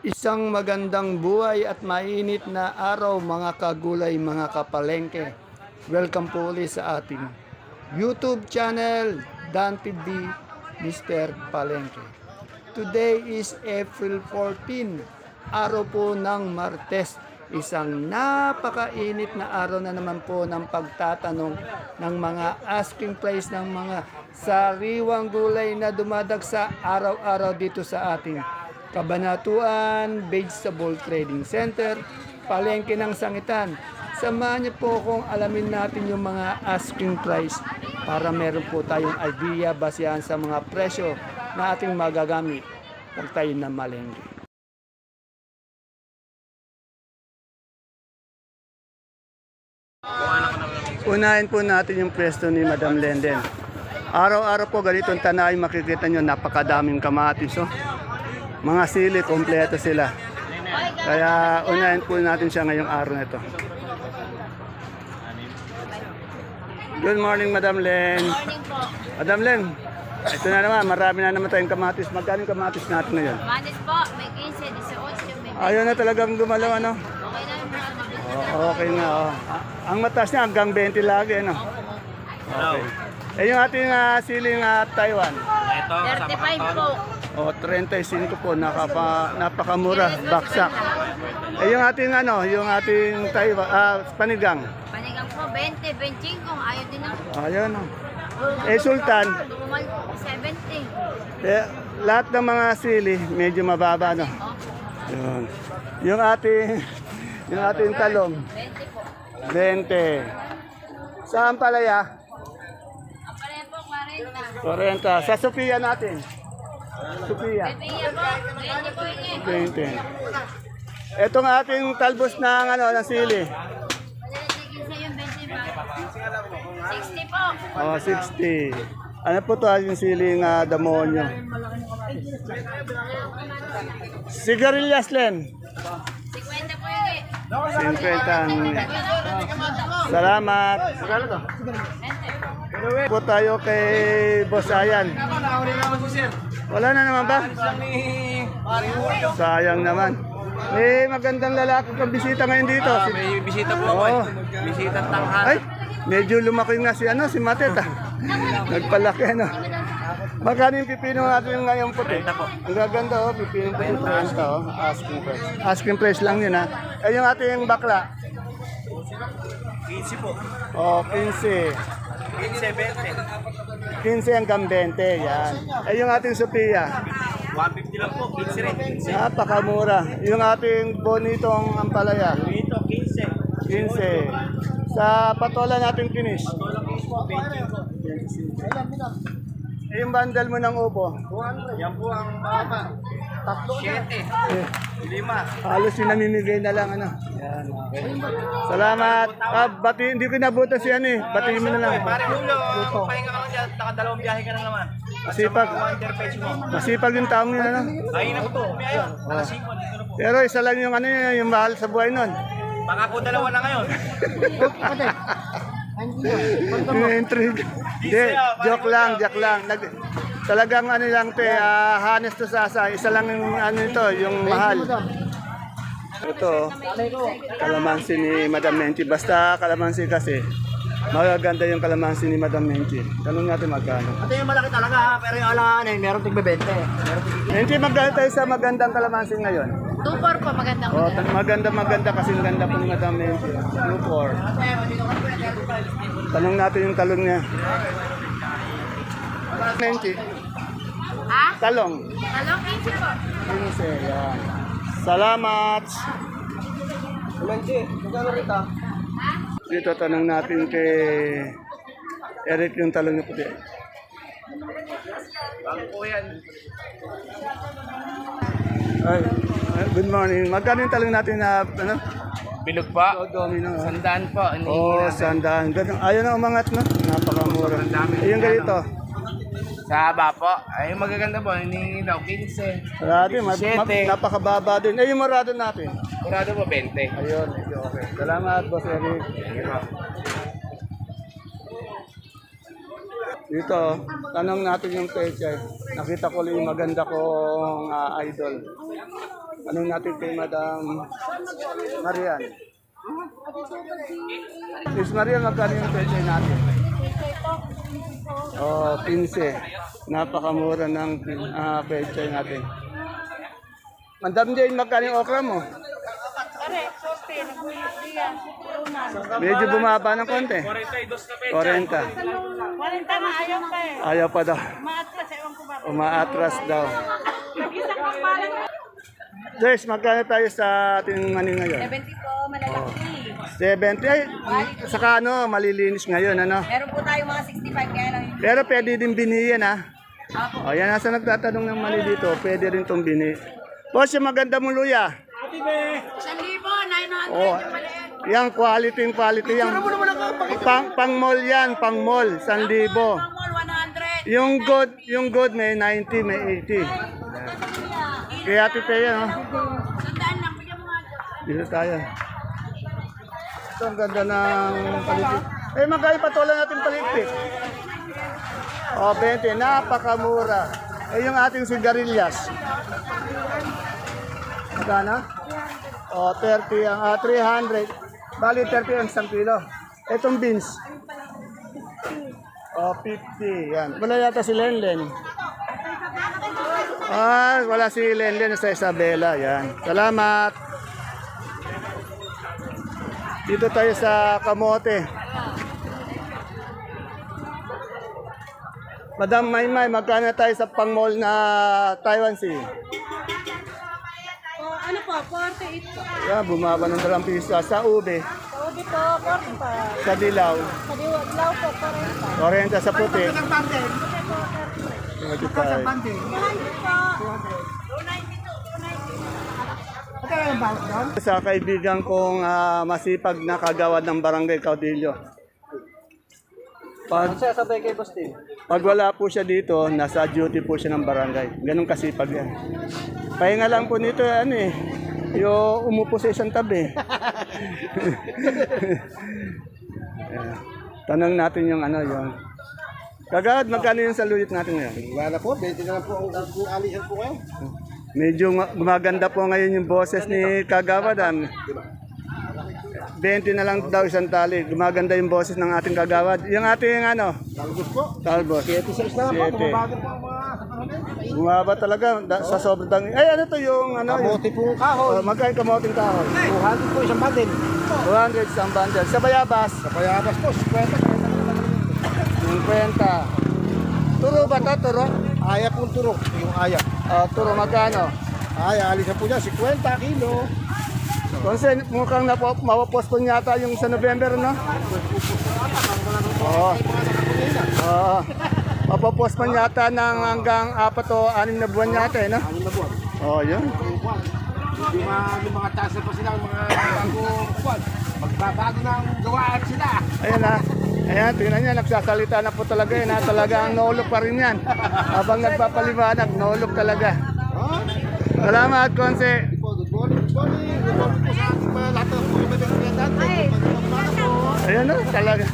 Isang magandang buhay at mainit na araw mga kagulay, mga kapalengke. Welcome po ulit sa ating YouTube channel, Dan TV, Mr. Palengke. Today is April 14, araw po ng Martes. Isang napakainit na araw na naman po ng pagtatanong ng mga asking price ng mga sariwang gulay na dumadagsa araw-araw dito sa ating Kabanatuan Vegetable Trading Center, Palengke ng Sangitan. Samahan niyo po kung alamin natin yung mga asking price para meron po tayong idea basehan sa mga presyo na ating magagamit pag tayo na malengke. Unahin po natin yung pwesto ni Madam Lenden. Araw-araw po ganitong tanay makikita nyo napakadaming kamatis. Oh. Mga sili, kompleto sila. Kaya unahin po natin siya ngayong araw na ito. Good morning, Madam Len. Good morning po. Madam Len, ito na naman, marami na naman tayong kamatis. Magkano yung kamatis natin ngayon? Manis po, may 15, 18, may 20. Ayaw na talagang gumalaw, ano? Okay na yung mga mabilis. Okay nga, oh. Ang mataas niya hanggang 20 lagi, ano? Okay. Eh, yung ating siling Taiwan? Ito, 35 po. O, 35 po, napakamura, baksak. Eh, yung ating yung ating Taiwan, panigang. Panigang po, 20, 25, ayaw din ako. Ayan, oh. Eh, Sultan, Bumal po, 70. eh, lahat ng mga sili, medyo mababa, no? Yun. Yung ating talong, 20 po. 20. Saan palaya? Ang pala po, 40. 40. Sa Sophia natin. Sophia. Pipia po, 20 po ini. 20. Itong ating talbos ng sili. Pagdating sa yung 20 ba? 60 po. Oh, 60. Ano po to yung siling damonyo? Sigarilyas, Len. 50 po ini. 50. Salamat. 20. Po tayo kay Boss Ayan. Wala na naman ba? Sayang naman. Eh, magandang lalaki kang bisita ngayon dito. may bisita po ako. Oo. Bisita tanghal. Ay, medyo lumaki nga si Matet Nagpalaki Magkano yung pipino natin ngayon puti? 30 po. Ang gaganda pipino puti 30 asking price. Asking price lang yun Eh yung ating bakla? 15 po. 15. 15, 15 20. hanggang 20, yan. Eh yung ating Sophia? 150 lang po, 15 rin. 15. Napakamura. Yung ating bonitong ampalaya? Dito, 15. 15. Sa patola nating finish? Tulong po, 20 po. Eh yung bundle mo ng upo? Yan po ang baba. 7. Eh, 5. halos yung namimigay na lang Yan, okay. Salamat. Hindi ko nabuta si batiin mo na lang. Pare Hulo, pahinga ka lang dyan. Nakadalawang biyahe ka lang naman. Masipag. Interpage mo. Masipag yung taong yun Ayun na po, umiyayon. Alas 5, dito na po. Pero isa lang yung yung mahal sa buhay nun. Baka po dalawa na ngayon. Yung intrigue. Hindi, joke lang. Talagang lang to honest to sasa. Isa lang yung yung mahal. Ito, kalamansi ni Madam Menchi. Basta kalamansi kasi, magaganda yung kalamansi ni Madam Menchi. Tanong natin magkano. Ito yung malaki talaga, pero yung alangan meron tig-20. Menchi, magkano tayo sa magandang kalamansi ngayon? 2-4 po, magandang. Oh, maganda kasi ang ganda po ni Madam Menchi. 2-4. Tanong natin yung talong niya. Menchi, Ha? talong. Talong 15 po. 15, yan. Salamat. Menchi, magkano rito? Dito tanong natin kay Eric yung talong niya puti. Bago po yan. Ay, good morning. Magkano yung talong natin na Bilog pa. Domino. Sandaan po. Oh, sandaan. Ganun. Ayaw na umangat, no? Napakamura. Eh, yung ganito. Sa haba po. Ay, yung magaganda po. Hinihingi daw 15. Marami, Siyete. napakababa din. Eh, yung morado natin. Kurado po 20. Ayun, medyo okay. Salamat, Boss Eric. Dito, tanong natin yung pechay. Nakita ko lang yung maganda kong idol. Tanong natin kay Madam Marian. Miss Marian, magkano yung pechay natin? Oh, 15. Napakamura ng pechay natin. Madam Jane, magkano yung okra mo? Medyo bumaba ng konti. 40. 40 na ayaw pa eh. Ayaw pa daw. Maatras, ewan ko ba? Umaatras daw. Nag-isang kampalan. Joyce, magkano tayo sa ating maning ngayon? 70 po, malalaki. 70. Ay, saka ano, malilinis ngayon, ano? Meron po tayo mga 65 kaya lang yung... Pero pwede din biniyan, ha? Apo. O, yan, nasa nagtatanong ng mali dito, pwede rin itong bini. Boss, yung maganda mong luya. 1,000, 900 Oh, yung maliit. yan, quality yan. Pang mall yan, pang mall, 1,000. Pangmol, 100. Yung good may 90, may 80. Kaya tite yan, oh. Sandaan lang, bigyan mo nga dyan. Dito tayo. Ito, ang ganda ng paligpit. Eh, magkano patulan natin paligpit? O, 20. Napakamura. Eh, yung ating sigarilyas. Magkano? O, 30 ang 300. Bali, 30 ang 1 kilo. Itong beans. O, 50. Yan. Wala yata si Lenlen. Wala si Lenlen sa Isabela. Yan. Salamat. Dito tayo sa kamote. Madam Maymay, magkano tayo sa pang-mall na Taiwan Sea? Ano po, 48 po. Yan, bumaba ng 2 piso. Sa ube, Saudi po, 45. sa dilaw, Sa dilaw po, 40. 40 sa puti. 25. Sa kaibigan kong masipag na kagawad ng Barangay Caudillo. Pag wala po siya dito, nasa duty po siya ng barangay. Ganun kasipag yan. Pahinga lang po nito, ano eh, yung umupo sa isang tabi. Ayan. Tanong natin yung ano, yung... Kagawad, magkano yung saluyot natin ngayon? Wala po, 20 na lang po ang alihan po kayo. Medyo gumaganda po ngayon yung boses ni Kagawad. 20 na lang daw isang tali. Gumaganda yung boses ng ating Kagawad. Yung ating ano? Talbos po. Talbos. 76 na lang po, 7. bumabago po ang mga... Bumaba talaga sa sobrang dami. Ay, ano to yung ano? Kamote po kahoy. Magkain kamoting kahoy. 200 po isang bandin. 200 isang bundle. Sa bayabas, Sa Payabas po, 50. Turo ba to? Turo? Ayak pong turok, yung ayak. Turo magkano? Ay, alisan po niya, 50 kilo. Kasi mukhang mapapospon yata yung sa November, no? Oo. Oo. Mapapospon yata ng hanggang 4 o 6 na buwan yata, eh, no? Ano na buwan? Oo, yun. Yung mga chance pa sila, mga bagong buwan. Magbabago ng gawaan sila. Ayan na. Ayan, tingnan niya, nagsasalita na po talaga yun. Talagang nolok pa rin yan. Habang nagpapaliwanag, nolok talaga. Salamat, Konse. Good morning, good morning. Good morning po sa ating mga lahat ng mga magandang Ayan na, talaga.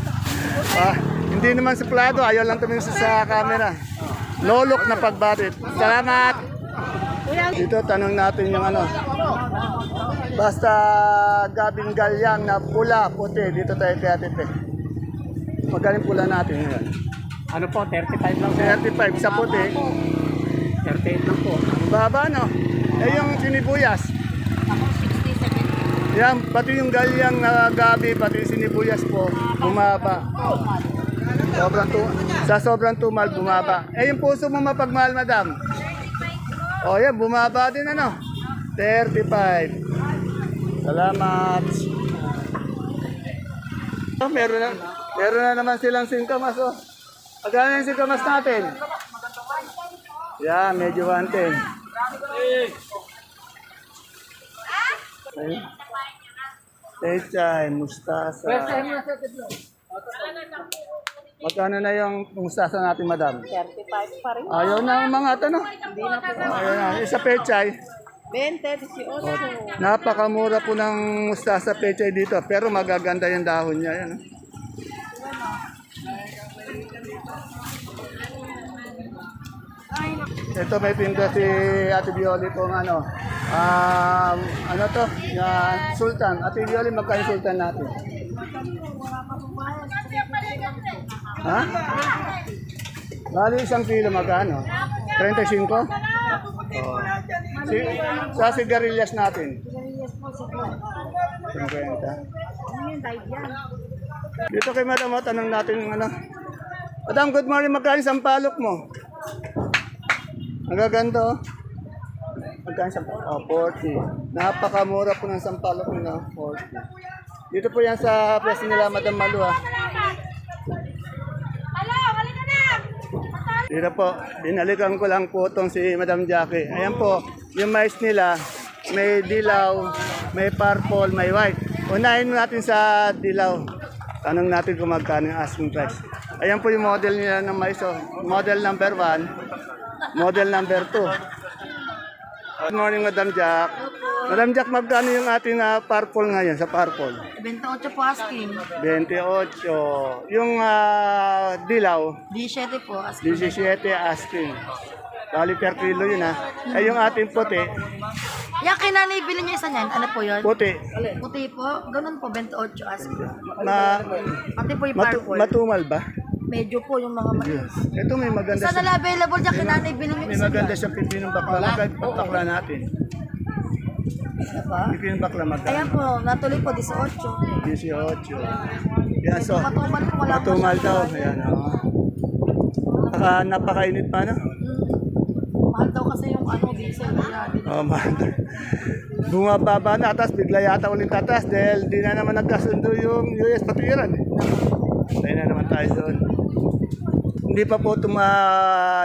Hindi naman suplado, ayaw lang tumingin sa camera. Nolok na pagbatit. Salamat. Dito, tanong natin yung ano. Basta gabing galyang na pula, puti. Dito tayo kaya tite. Magaling pula natin ngayon. Ano po, 35 lang. 35 sa puti. 38 lang po. Baba, no? Eh, yung sinibuyas. Yan, pati yung galyang na gabi, pati yung sinibuyas po, bumaba. Sa sobrang tumal, bumaba. Eh, yung puso mo mapagmahal, madam? O, yan, bumaba din, ano? 35. Salamat. Meron na naman silang singkamas, oh. Magkano yung singkamas natin? Yan, medyo 110. Ayun. Pechay, mustasa. Magkano na yung mustasa natin, madam? 35 pa rin. Ayaw na ang mga no? Hindi na po. Ayaw na. Isa pechay. 20, 18. Napakamura po ng mustasa pechay dito. Pero magaganda yung dahon niya. Yan, oh. Ito may pinto si Ate Bioli kung ano. Ano to? Sultan. Ate Bioli, magkano yung sultan natin? Ha? Bali, 1 kilo magkano? 35? Oh. Sa sigarilyas natin? 50. Dito kay Madam, tanong natin ano. Madam, good morning. Magkano yung sampalok mo? Nagaganda oh. Magkano sampalok? Oh, 40. Napakamura po ng sampalok nila, 40. Dito po yan sa pwesto nila, Madam Malu ah. Dito po, dinalikan ko lang po itong si Madam Jackie. Ayan po, yung mais nila, may dilaw, may purple, may white. Unahin natin sa dilaw. Tanong natin kung magkano yung asking price. Ayan po yung model nila ng mais. Oh. Model number 1, model number 2. Good morning, Madam Jack. Madam Jack, magkano yung ating purple ngayon sa purple? 28 po asking. 28. Yung dilaw, 17 po asking. 17 asking. Bali per kilo yun ha. Ay yung ating puti, Yung kinanibili niyo isa niyan, ano po yun? puti. Puti po, ganun po, 28 asking. Pati po yung purple. Matumal ba? Medyo po yung mga mais. Ito may maganda Isa na lang available dyan, kinanibili niyo may isa maganda niyan. siyang pipinong bakla. Magkano bakla natin? Ano ba? Pipinong bakla magkano? Ayan po, natuloy po, 18. 18. Yan so. Matumal po, wala po Matumal siyang daw. iwan. Ayan oh. Napakainit pa no? Mahal daw kasi yung ano, diesel. Oh, man. Bumababa na, tapos bigla yata ulit tatas dahil di na naman nagkasundo yung US pati Iran. Tayo na naman tayo doon. Hindi pa po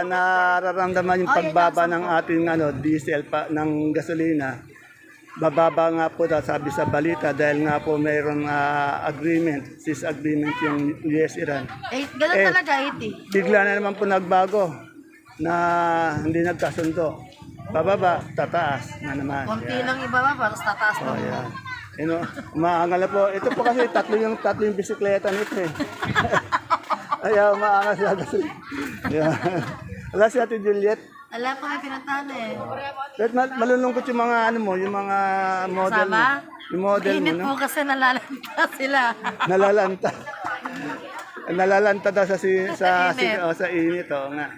nararamdaman yung pagbaba ng ating diesel ng gasolina. Bababa nga po daw sabi sa balita dahil nga po mayroong agreement, cease agreement yung US-Iran. Ganun talaga, 80. Bigla na naman po nagbago na hindi nagkasundo. Bababa, tataas na naman. Konti Yan. lang ibaba, tapos tataas Oh, na. yan. Umaangal na po. Ito po kasi tatlo yung bisikleta nito eh. Ayaw, umaangal siya kasi. Yan. Wala si Ate Juliet. Alam po may pinuntahan eh. But malulungkot yung mga yung mga model mo. Sama? Yung model mo, Init no? po kasi nalalanta sila. Nalalanta. Nalalanta daw sa init. sa init, oh, nga.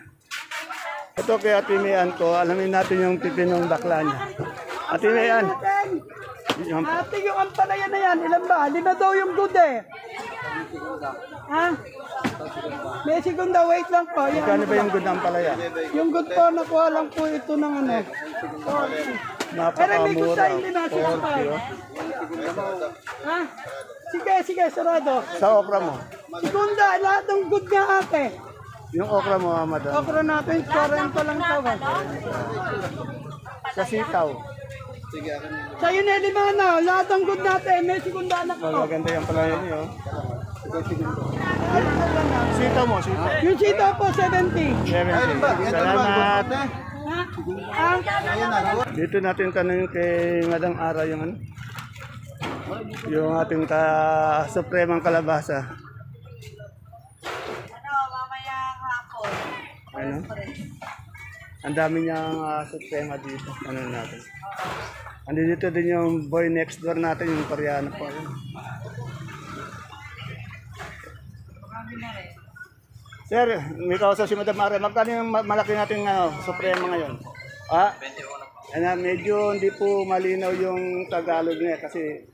Ito kay Ate Mayan ko, alamin natin yung pipinong bakla niya. Ate Mayan. Yung, Ate, yung ampalaya na yan, ilan ba? 5 daw yung good eh. Ha? May segunda, wait lang po. Yan. magkano ba yung good ng palaya? Yung good po, nakuha lang po ito ng ano. Pero may good Napakamura. sa hindi na 40, oh. Ha? Sige, sarado. Sa okra mo. Segunda, lahat ng good nga ate. Yung okra mo, madam. Okra natin, 40 lang tawag. Sa sitaw. Sa yun eh, 5 na. Lahat ng good natin, may segunda na po. Magaganda yung palaya niyo. Sitaw mo, sitaw. Yung sito po, 70. 70. Salamat. Ha? Dito natin tanongin kay Madam Ara yung yung ating supremang kalabasa. Ano? Ang dami niyang suprema dito. Ano natin? Andito din yung boy next door natin, yung Koreano po. Sir, may kausap si Madam Ara. Magkano yung malaki natin suprema ngayon? 21. Medyo hindi po malinaw yung Tagalog niya kasi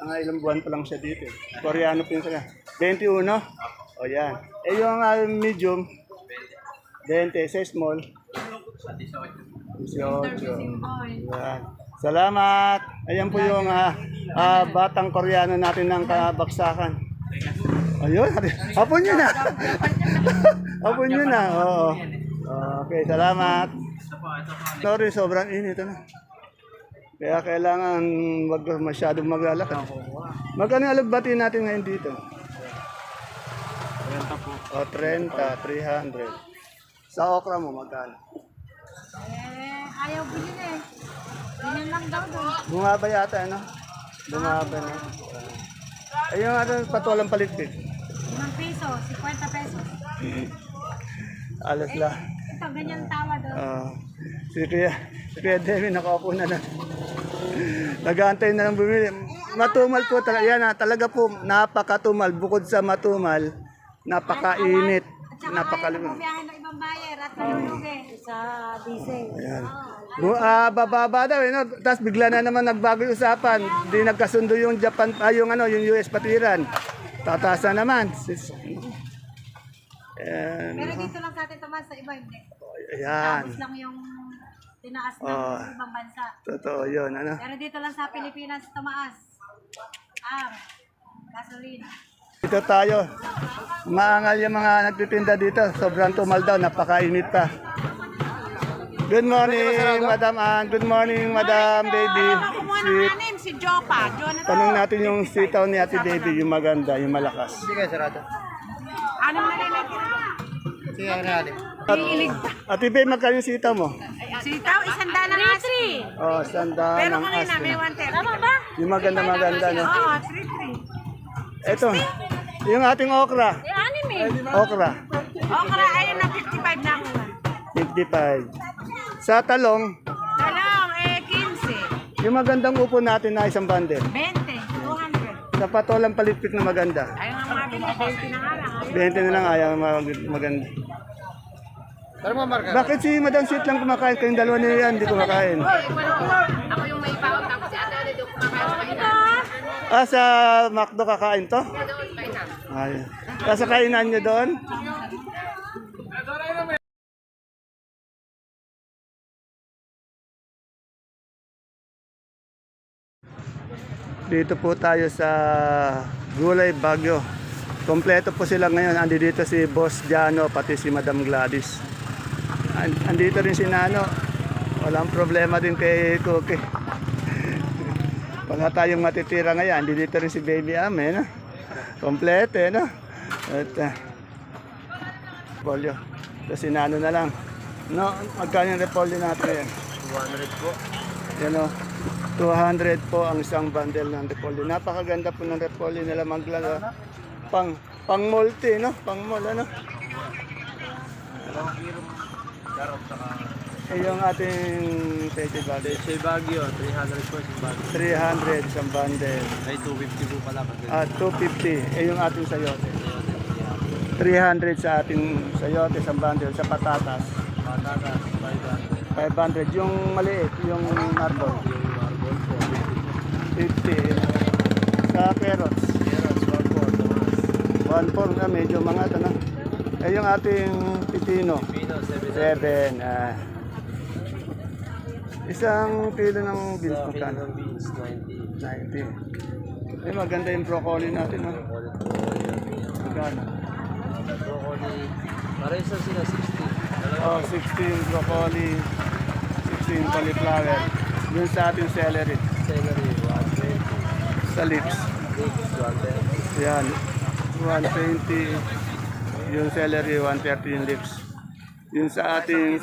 ilang buwan pa lang siya dito. Koreano po yung siya. 21? O yan. Eh yung medium, 20. Sa small, 18. Yan. Salamat. Ayan po yung batang Koreano natin ng kabaksakan. Ayun. Hapon nyo na. Hapon nyo na. Oo. Okay, salamat. Sorry, sobrang init na. Kaya kailangan wag masyadong maglalakad. Magkano alagbati natin ngayon dito? 30 po. O, 30, 300. Sa okra mo, magkano? Ayaw bilhin eh. Ganyan lang daw doon. Bumaba yata, ano? Bumaba na. Ayun, patulang palitpit. 5 piso, 50 pesos. Alas la. Ito, ganyan tawa doon. Si Kuya Demi nakaupo na lang. Nag-aantay na lang bumili. Matumal po talaga. Yan talaga po, napakatumal. Bukod sa matumal, napakainit. Napakalimang. Bumiyahin ng ibang bayer at nalulugi sa diesel. Ayan. Bababa daw, no? Tapos bigla na naman nagbago yung usapan. Hindi nagkasundo yung Japan, yung US patiran. Tataas na naman. Ayan. Pero dito lang sa atin tumaas, sa iba hindi. Ayan. Tapos lang yung tinaas ng ibang bansa. Totoo yun, ano? Pero dito lang sa Pilipinas tumaas. Gasolina. Dito tayo. Maangal yung mga nagtitinda dito. Sobrang tumal daw, napakainit pa. Good morning, Madam Ann. Good morning, Madam Baby. Sweet. Si Jopa, Jonathan. Tanong natin yung sitaw ni Ate Baby, yung maganda, yung malakas. Anong na rin Ate Baby, magkano yung sitaw mo? Sitaw, isanda na nga. 3-3. Oh, sanda ng Kanina, may asking. 130. Tama ba? Yung maganda, no? Oo, 3-3. Ito, yung ating okra. Anim eh. Okra, Okra, ayun na 55 na ako. 55. Sa talong, Talong, 15. yung magandang upo natin na isang bundle. 20, 200. Sa patolang palitpik na maganda. Ayun ang mga binili, 20 na nga lang. 20 na lang ayaw maganda. Bakit si Madam Sweet lang kumakain? Kayong dalawa na yan, hindi kumakain. Ako yung may baon, tapos si ate dito kumakain sa Sa McDo kakain to? Ay. Sa kainan nyo doon? Dito po tayo sa Gulay Bagyo. Kompleto po sila ngayon. Andi dito si Boss Jano, pati si Madam Gladys. Andito rin si Nano. Walang problema din kay Cookie. Wala tayong matitira ngayon. Andi dito rin si Baby Ame, no? Kompleto, no? At, repolyo. Ito si Nano na lang. No, magkano yung repolyo natin ngayon? 200 po. Yan o. 200 po ang isang bundle ng repolyo. Napakaganda po ng repolyo nila Maglan. Pang multi, no? Pang mall, ano? Eh, yung ating Peche Bagyo. Sa Baguio, 300 po sa Baguio. 300 isang bundle. Ay, 250 po pala. 250. Eh, yung ating sayote. 300 sa ating sayote isang bundle. Sa patatas. Patatas, 500. 500. Yung maliit, yung marble. Yung marble po. 50. Sa carrots. Carrots, 1 po. 1.4 na medyo mga ito na. Eh yung ating pipino. Pino, 7. Isang kilo ng beans Sa magkano? ng beans, 90. 90. Eh maganda yung broccoli natin, no? Magkano? Broccoli, parehas sila 60. Oh, 16 broccoli, 16 cauliflower. Yung sa ating celery. Celery, 120. Sa lips. Leeks, 110. Yan. 120. Yung celery, 130 yung lips. Yung sa ating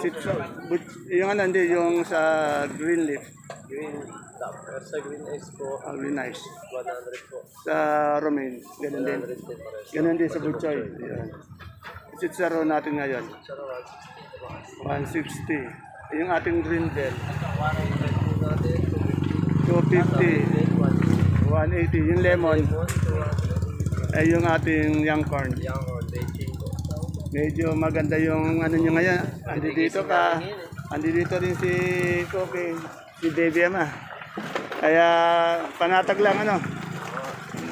yung ano, hindi, yung sa green leaf. Green, sa green eggs po, Really nice. 100 po. Sa romaine, ganun din. 100 din parehas. Ganun din sa butchoy. Yan. Sitsaro natin ngayon. 160. Yung ating green bell, 100 po natin, 250. 180. Yung lemon, ay yung ating young corn. Yang or beijing po. Medyo maganda yung ano nyo ngayon. Andi dito ka. Andi dito rin si Cookie, si Baby Ama. Kaya panatag lang ano.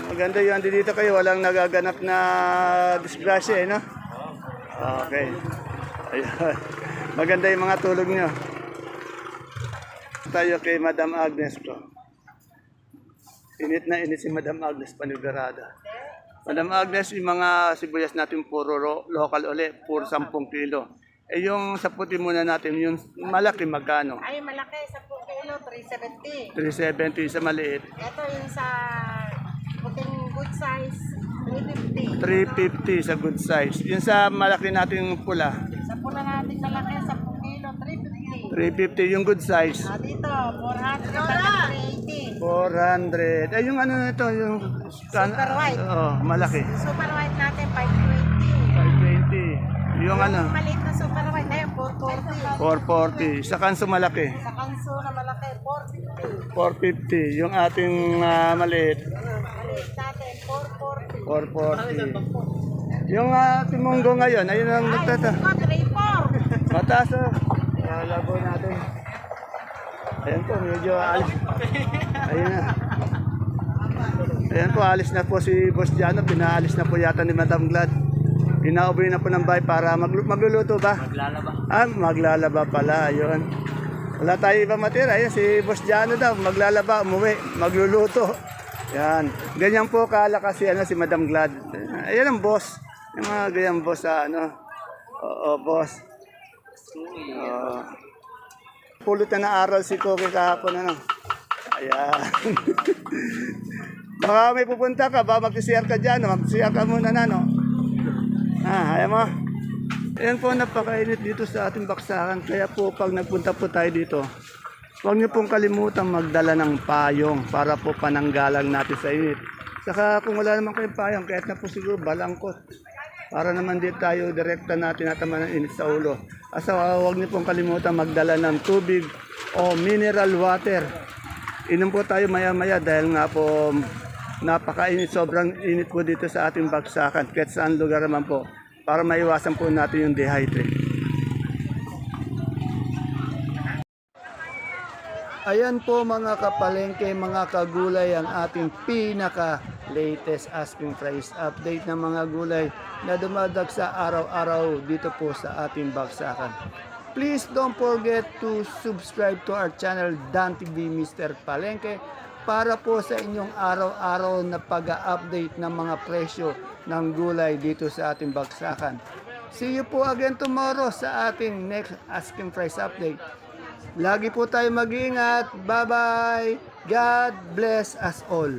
Maganda yung andi dito kayo. Walang nagaganap na disgrasya, no? Okay. Ayun. Maganda yung mga tulog nyo. Tayo kay Madam Agnes ko. Init na init si Madam Agnes Panigurada. Madam Agnes, yung mga sibuyas natin puro local uli, puro 10 kilo. Eh yung sa puti muna natin, yung malaki magkano? Ay, malaki, 10 kilo, 370. 370 sa maliit. Ito yung sa puting good size, 350. 350 sa good size. Yung sa malaki nating pula, Sa pula natin malaki, 10 kilo, 350. 350 yung good size. Dito, 400, 380. 400. Eh yung ano nito, yung Super white. Oh, malaki. Super white natin, 520. 520. Yung ano, Maliit na super white na yun, 440. 440. Sa kanso malaki. Sa kanso na malaki, 450. 450. Yung ating maliit. Maliit natin, 440. 440. Yung ating munggo ngayon, ayun ang nagtata. 34. Mataas oh. Labo natin. Ayan po, medyo alis. Ayun na. Ayan po, alis na po si Boss Jano. Pinaalis na po yata ni Madam Glad. Pinauwi na po ng bahay para magluluto ba? Maglalaba. Maglalaba pala. Ayun. Wala tayo ibang matira. Ayan, si Boss Jano daw. Maglalaba, umuwi, magluluto. Yan. Ganyan po kalakas si Madam Glad. Ayan ang boss. Yung mga ganyan boss sa Oo, boss. Pulot na aral si Koke kahapon Ayan. Baka may pupunta ka, ba mag-CR ka dyan, mag-CR ka muna ayan mo. Ayan po, napakainit dito sa ating baksakan. Kaya po, pag nagpunta po tayo dito, huwag niyo pong kalimutan magdala ng payong para po pananggalang natin sa init. Saka kung wala naman kayong payong, kahit na po siguro balangkot. Para naman di tayo direkta natin natama ng init sa ulo. Asa huwag niyo pong kalimutan magdala ng tubig o mineral water. Inom po tayo maya-maya dahil nga po napakainit, sobrang init po dito sa ating bagsakan. Kahit saan lugar naman po para maiwasan po natin yung dehydrate. Ayan po mga kapalengke, mga kagulay, ang ating pinaka-latest asking price update ng mga gulay na dumadag sa araw-araw dito po sa ating baksakan. Please don't forget to subscribe to our channel Dan TV Mr. Palengke para po sa inyong araw-araw na pag-update ng mga presyo ng gulay dito sa ating baksakan. See you po again tomorrow sa ating next asking price update. Lagi po tayo mag-iingat. Bye-bye. God bless us all.